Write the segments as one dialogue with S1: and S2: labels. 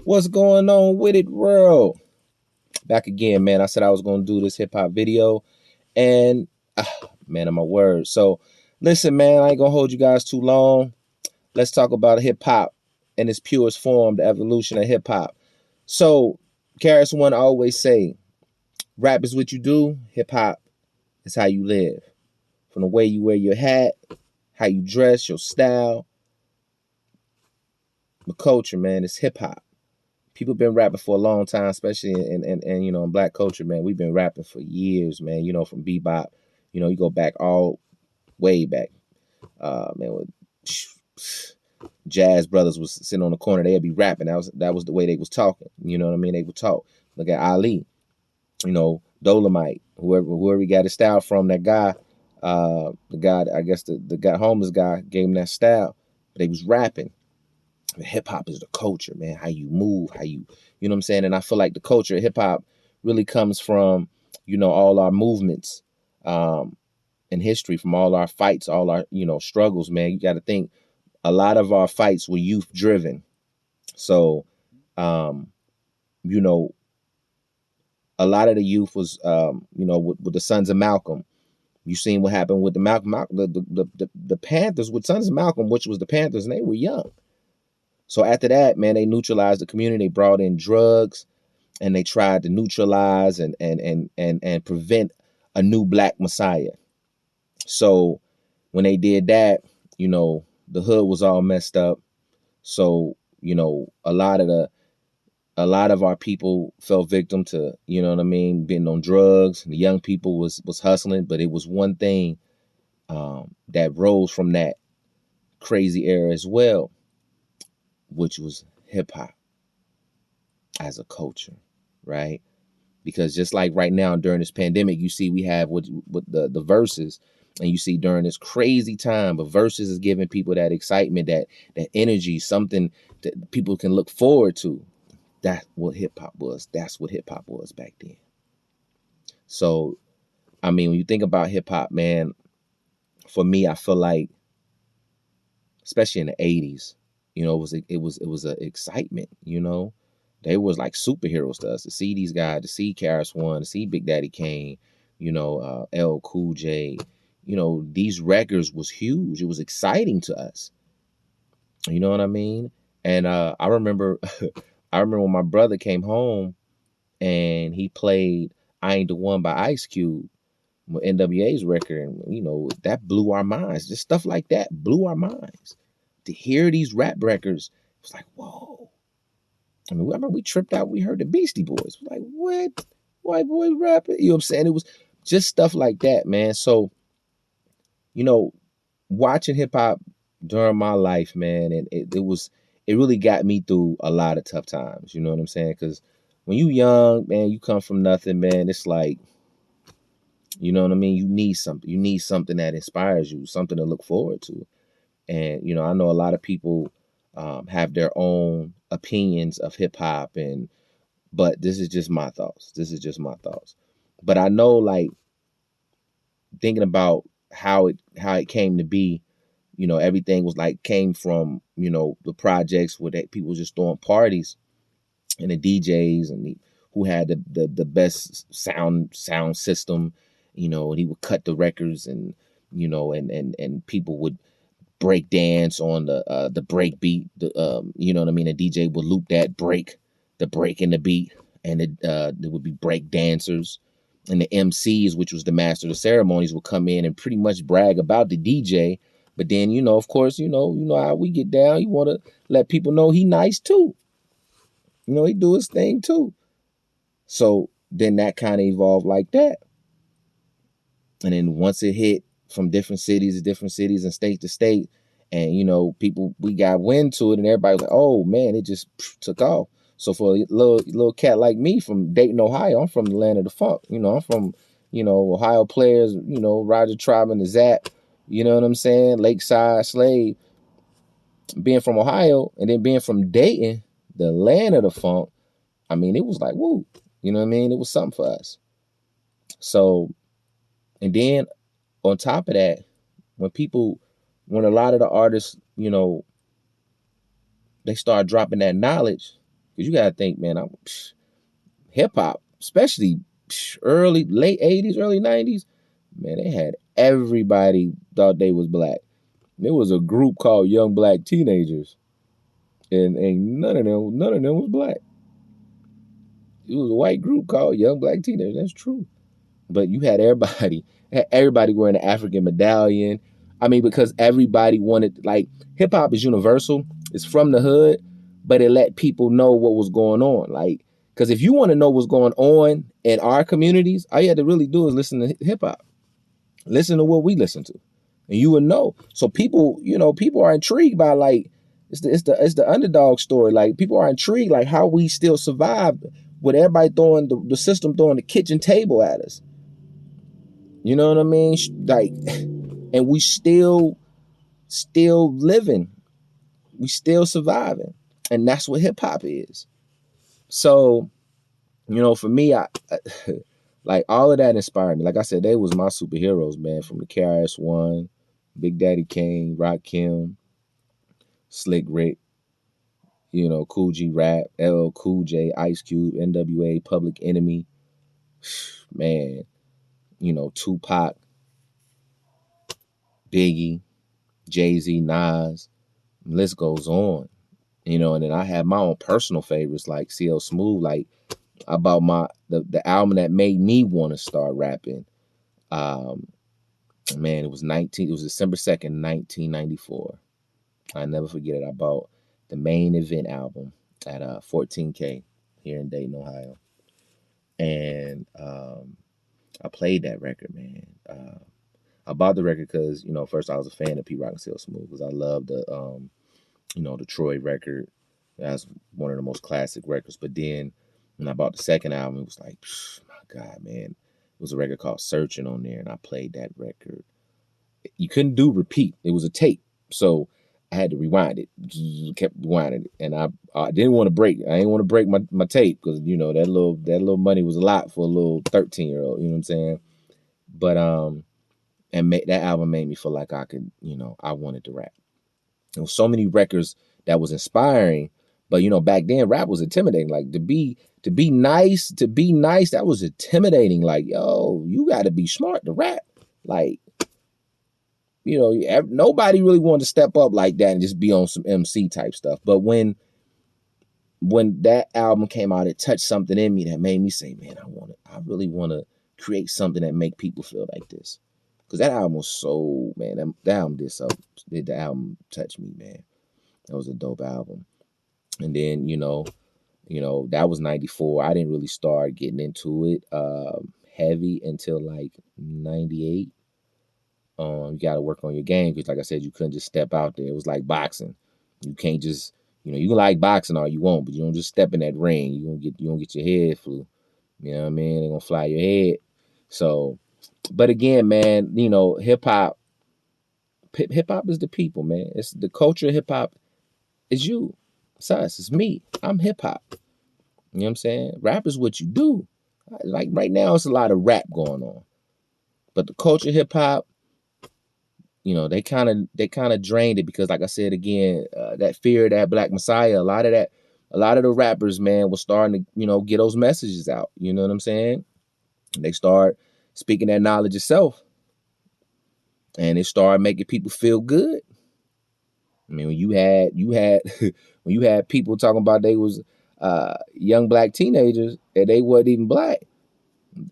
S1: What's going on with it, world? Back again, man. I said I was gonna do this hip hop video, and man, of my word. So, listen, man. I ain't gonna hold you guys too long. Let's talk about hip hop in its purest form, the evolution of hip hop. So, Karis One always say, rap is what you do. Hip hop is how you live. From the way you wear your hat, how you dress, your style, the culture, man. It's hip hop. People been rapping for a long time, especially in in black culture, man. We've been rapping for years, man. From bebop, you go back all way back. Man, with Jazz Brothers was sitting on the corner, they'd be rapping. That was the way they was talking. You know what I mean? They would talk. Look at Ali, Dolomite, whoever he got his style from. That guy, the guy, I guess the guy homeless guy gave him that style. But they was rapping. Hip hop is the culture, man. How you move, how you know what I'm saying? And I feel like the culture of hip hop really comes from, all our movements in history, from all our fights, all our, struggles, man. You got to think a lot of our fights were youth driven. So, you know, a lot of the youth was, with the Sons of Malcolm. You seen what happened with the the Panthers with Sons of Malcolm, which was the Panthers, and they were young. So after that, man, they neutralized the community. They brought in drugs, and they tried to neutralize and prevent a new black messiah. So when they did that, the hood was all messed up. So a lot of our people fell victim to, being on drugs. The young people was hustling, but it was one thing that rose from that crazy era as well, which was hip hop as a culture, right? Because just like right now during this pandemic, you see we have with the verses, and you see during this crazy time, but verses is giving people that excitement, that energy, something that people can look forward to. That's what hip hop was. That's what hip hop was back then. So, I mean, when you think about hip hop, man, for me, I feel like, especially in the '80s, it was an excitement. They was like superheroes to us to see these guys, to see Karis One, to see Big Daddy Kane, L Cool J. These records was huge. It was exciting to us. You know what I mean? And I remember, I remember when my brother came home and he played "I Ain't the One" by Ice Cube, NWA's record, and that blew our minds. Just stuff like that blew our minds. To hear these rap records, it was like, whoa. I remember we tripped out. We heard the Beastie Boys. We're like, what? White boys rapping? You know what I'm saying? It was just stuff like that, man. So, you know, watching hip hop during my life, man, and it really got me through a lot of tough times. You know what I'm saying? Because when you young, man, you come from nothing, man. It's like, you know what I mean? You need something. You need something that inspires you, something to look forward to. And I know a lot of people have their own opinions of hip hop, but this is just my thoughts. This is just my thoughts. But I know, like, thinking about how it came to be, everything was like came from the projects where people was just throwing parties, and the DJs who had the best sound system, and he would cut the records, and and people would break dance on the break beat. You know what I mean? The DJ would loop that break, the break in the beat, and there would be break dancers. And the MCs, which was the master of the ceremonies, would come in and pretty much brag about the DJ. But then, of course, you know how we get down. You want to let people know he nice too. He do his thing too. So then that kind of evolved like that. And then once it hit from different cities to different cities and state to state, and people, we got wind to it, and everybody was like, "Oh man, it just took off." So for a little cat like me from Dayton, Ohio, I'm from the land of the funk. I'm from Ohio players. Roger Tribe and the Zap. You know what I'm saying? Lakeside Slave. Being from Ohio and then being from Dayton, the land of the funk. I mean, it was like woo. You know what I mean? It was something for us. So, and then on top of that, when a lot of the artists, they start dropping that knowledge, Because you gotta think, man, hip hop, especially late 80s, early 90s, man, they had everybody thought they was black. There was a group called Young Black Teenagers, and none of them was black. It was a white group called Young Black Teenagers. That's true. But you had everybody wearing an African medallion. I mean, because everybody wanted, like, hip hop is universal. It's from the hood, but it let people know what was going on. Like, because if you want to know what's going on in our communities, all you had to really do is listen to hip hop. Listen to what we listen to, and you would know. So people, people are intrigued by, like, it's the underdog story. Like, people are intrigued, like, how we still survived with everybody throwing the system throwing the kitchen table at us. You know what I mean? Like, and we still living. We still surviving. And that's what hip hop is. So, for me, I like, all of that inspired me. Like I said, they was my superheroes, man, from the KRS-One, Big Daddy Kane, Rakim, Slick Rick, Kool G Rap, LL Cool J, Ice Cube, NWA, Public Enemy, man, Tupac, Biggie, Jay-Z, Nas, list goes on. And then I have my own personal favorites like CL Smooth, like about the album that made me want to start rapping. Man, it was December 2nd, 1994. I never forget it. I bought the Main Event album at 14K here in Dayton, Ohio. And I played that record, man. I bought the record because, first I was a fan of Pete Rock and CL Smooth because I loved the Troy record. That's one of the most classic records. But then when I bought the second album, it was like, my God, man. It was a record called Searching on there, and I played that record. You couldn't do repeat. It was a tape. So I had to rewind it. Kept rewinding it. And I didn't want to break it. I didn't want to break my tape because, that little money was a lot for a little 13-year-old, you know what I'm saying? But that album made me feel like I could, I wanted to rap. There was so many records that was inspiring, but back then rap was intimidating. Like, to be nice, that was intimidating. Like, yo, you got to be smart to rap. Like, nobody really wanted to step up like that and just be on some MC type stuff. But when that album came out, it touched something in me that made me say, man, I really want to create something that make people feel like this. Because that album was so, man, that album did the album touch me, man. That was a dope album. And then, that was 94. I didn't really start getting into it heavy until like 98. You got to work on your game because, like I said, you couldn't just step out there. It was like boxing. You can't just, you can like boxing all you want, but you don't just step in that ring. You don't get your head flu. You know what I mean? They're gonna fly your head. So, but again, man, hip hop is the people, man. It's the culture of hip hop is you. It's us. It's me. I'm hip hop. You know what I'm saying? Rap is what you do. Like right now, it's a lot of rap going on, but the culture of hip hop, they kind of drained it because, like I said again, that fear of that Black Messiah, a lot of the rappers, man, was starting to, get those messages out. You know what I'm saying? And they start speaking that knowledge of self, and it started making people feel good. I mean, when you had when you had people talking about they was young black teenagers and they wasn't even black,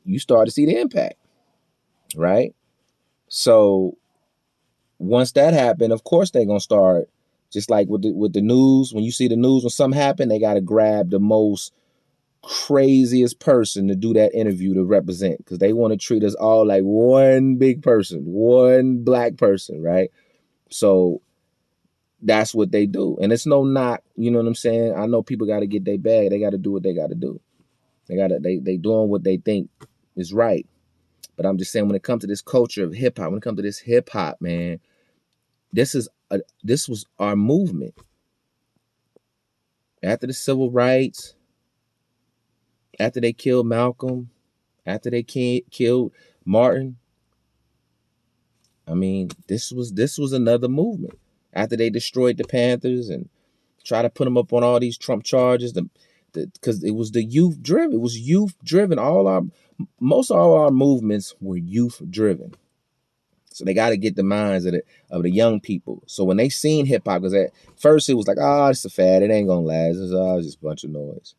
S1: you start to see the impact, right? So once that happened, of course they're gonna start, just like with the news. When you see the news, when something happened, they gotta grab the most craziest person to do that interview to represent, because they want to treat us all like one big person, one black person, right? So that's what they do. And it's no knock, you know what I'm saying? I know people got to get their bag. They got to do what they got to do. They doing what they think is right. But I'm just saying, when it comes to this culture of hip hop, when it comes to this hip hop, man, this was our movement. After the civil rights, after they killed Malcolm, after they killed Martin, I mean, this was another movement. After they destroyed the Panthers and try to put them up on all these Trump charges, because it was the youth driven. It was youth driven. Most all our movements were youth driven. So they got to get the minds of the young people. So when they seen hip hop, because at first it was like, oh, it's a fad. It ain't gonna last. It's just a bunch of noise.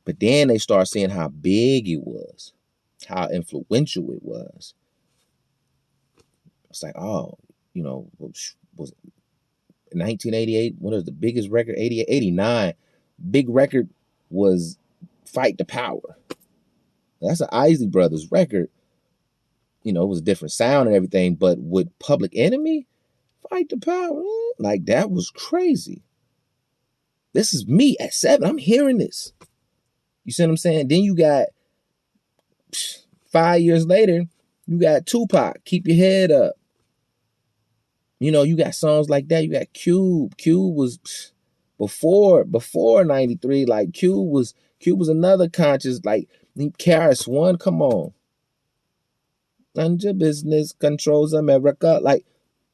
S1: But then they start seeing how big it was, how influential it was. It's like, oh, was 1988, what was the biggest record? 88, 89. Big record was Fight the Power. That's an Isley Brothers record. It was a different sound and everything, but with Public Enemy, Fight the Power, like that was crazy. This is me at 7. I'm hearing this. You see what I'm saying? Then you got 5 years later, you got Tupac, Keep Your Head Up. You got songs like that. You got Cube. Cube was before 93. Like Cube was another conscious, like KRS-One, come on. And your business controls America. Like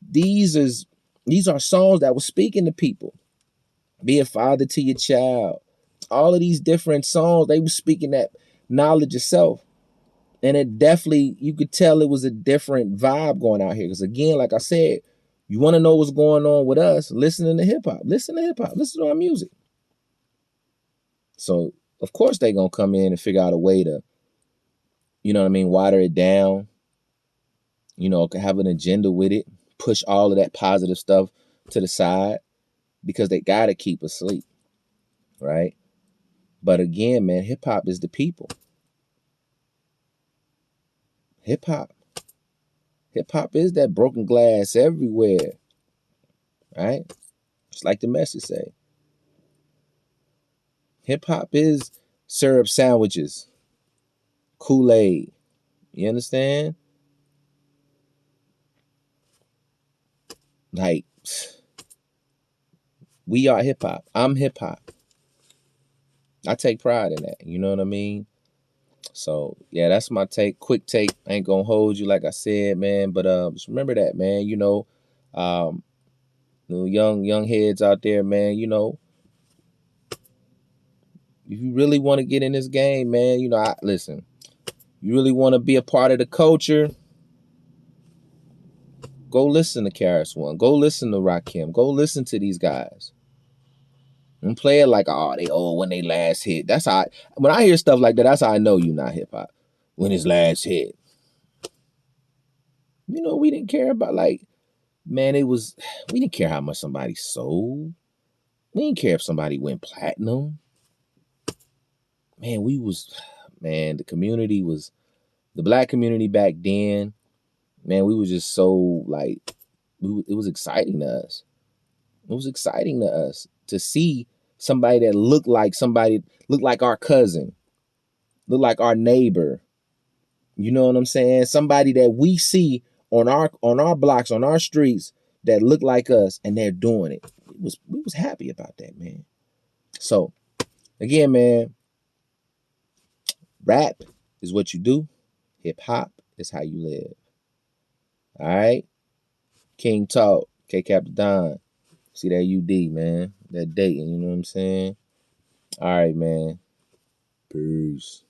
S1: these are songs that were speaking to people. Be a father to your child. All of these different songs, they were speaking that knowledge of self. And it definitely, you could tell it was a different vibe going out here. Because again, like I said, you want to know what's going on with us, listening to hip hop. Listen to hip hop. Listen to our music. So, of course, they're going to come in and figure out a way to, water it down. Have an agenda with it. Push all of that positive stuff to the side because they got to keep us asleep. Right? But again, man, hip hop is the people. Hip hop is that broken glass everywhere. Right? Just like the message say. Hip hop is syrup sandwiches, Kool-Aid. You understand? Like, we are hip hop. I'm hip hop. I take pride in that. You know what I mean? So yeah, that's my take. Quick take. I ain't gonna hold you like I said, man. But just remember that, man. Young heads out there, man. If you really want to get in this game, man, listen. You really want to be a part of the culture? Go listen to KRS-One. Go listen to Rakim. Go listen to these guys. And play it like, oh, they old when they last hit. That's how when I hear stuff like that, that's how I know you're not hip hop. When his last hit. We didn't care about man, we didn't care how much somebody sold. We didn't care if somebody went platinum. Man, the community was, the black community back then, man, we was just so it was exciting to us. It was exciting to us to see somebody that looked like our cousin, looked like our neighbor. You know what I'm saying? Somebody that we see on our blocks, on our streets that look like us, and they're doing it. We was happy about that, man. So again, man, rap is what you do. Hip hop is how you live. All right? King Talk, K Cap the Don. See that UD, man. That dating, you know what I'm saying? All right, man. Peace.